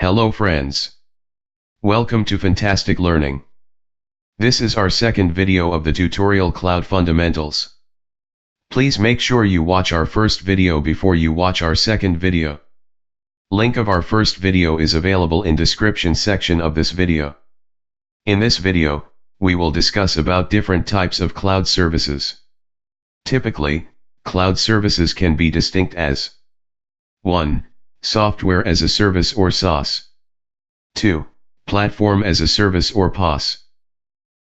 Hello friends. Welcome to Funtastic Learning. This is our second video of the tutorial Cloud Fundamentals. Please make sure you watch our first video before you watch our second video. Link of our first video is available in description section of this video. In this video, we will discuss about different types of cloud services. Typically, cloud services can be distinct as 1. Software as a service or SaaS. 2. Platform as a service or PaaS.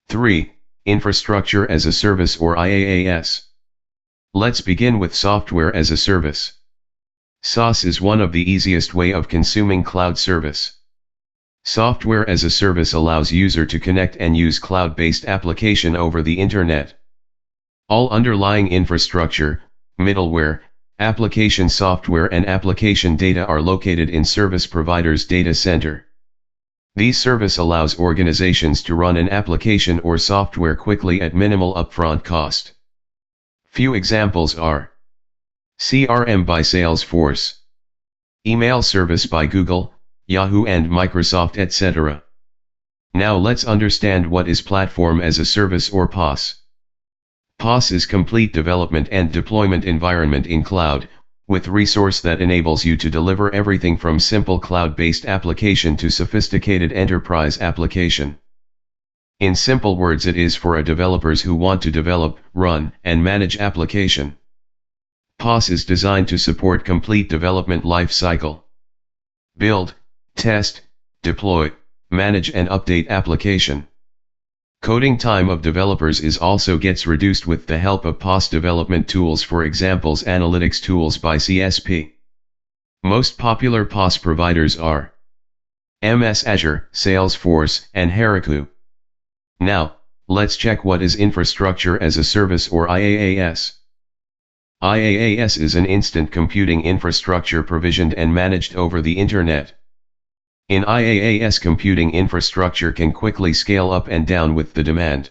3. Infrastructure as a service or IaaS. Let's begin with software as a service. SaaS is one of the easiest way of consuming cloud service. Software as a service allows user to connect and use cloud-based application over the internet. All underlying infrastructure, middleware, application software and application data are located in service provider's data center. These service allows organizations to run an application or software quickly at minimal upfront cost. Few examples are CRM by Salesforce, email service by Google, Yahoo and Microsoft, etc. Now let's understand what is platform as a service or PaaS. PaaS is complete development and deployment environment in cloud, with resource that enables you to deliver everything from simple cloud-based application to sophisticated enterprise application. In simple words, it is for developers who want to develop, run, and manage application. PaaS is designed to support complete development life cycle. Build, test, deploy, manage and update application. Coding time of developers is also gets reduced with the help of PaaS development tools, for examples analytics tools by CSP. Most popular PaaS providers are MS Azure, Salesforce, and Heroku. Now, let's check what is infrastructure as a service or IaaS. IaaS is an instant computing infrastructure provisioned and managed over the internet. In IaaS, computing infrastructure can quickly scale up and down with the demand.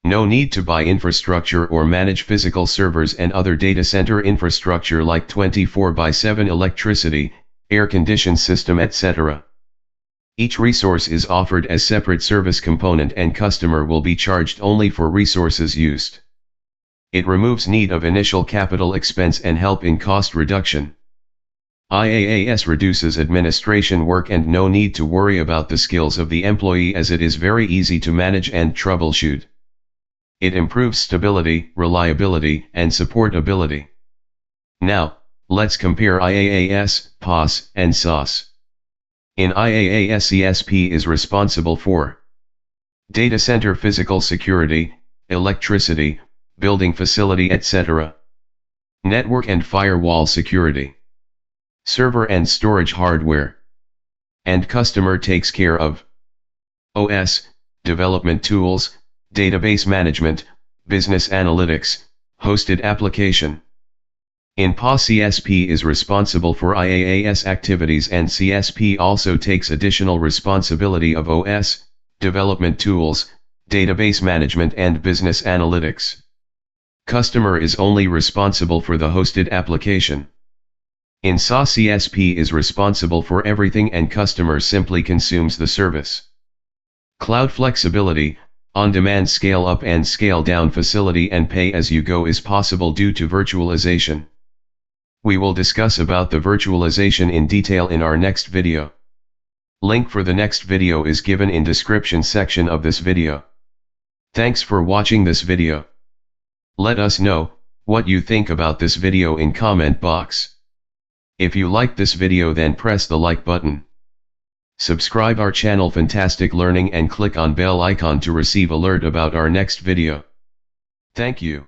No need to buy infrastructure or manage physical servers and other data center infrastructure like 24/7 electricity, air-conditioned system, etc. Each resource is offered as separate service component and customer will be charged only for resources used. It removes need of initial capital expense and help in cost reduction. IaaS reduces administration work and no need to worry about the skills of the employee, as it is very easy to manage and troubleshoot. It improves stability, reliability, and supportability. Now, let's compare IaaS, PaaS, and SaaS. In IaaS, CSP is responsible for data center physical security, electricity, building facility, etc. Network and firewall security, server and storage hardware. And customer takes care of OS, development tools, database management, business analytics, hosted application. In PaaS, CSP is responsible for IaaS activities and CSP also takes additional responsibility of OS, development tools, database management and business analytics. Customer is only responsible for the hosted application. In SaaS, CSP is responsible for everything and customer simply consumes the service. Cloud flexibility, on-demand scale up and scale down facility and pay-as-you-go is possible due to virtualization. We will discuss about the virtualization in detail in our next video. Link for the next video is given in description section of this video. Thanks for watching this video. Let us know what you think about this video in comment box. If you like this video, then press the like button. Subscribe our channel Funtastic Learning and click on bell icon to receive alert about our next video. Thank you.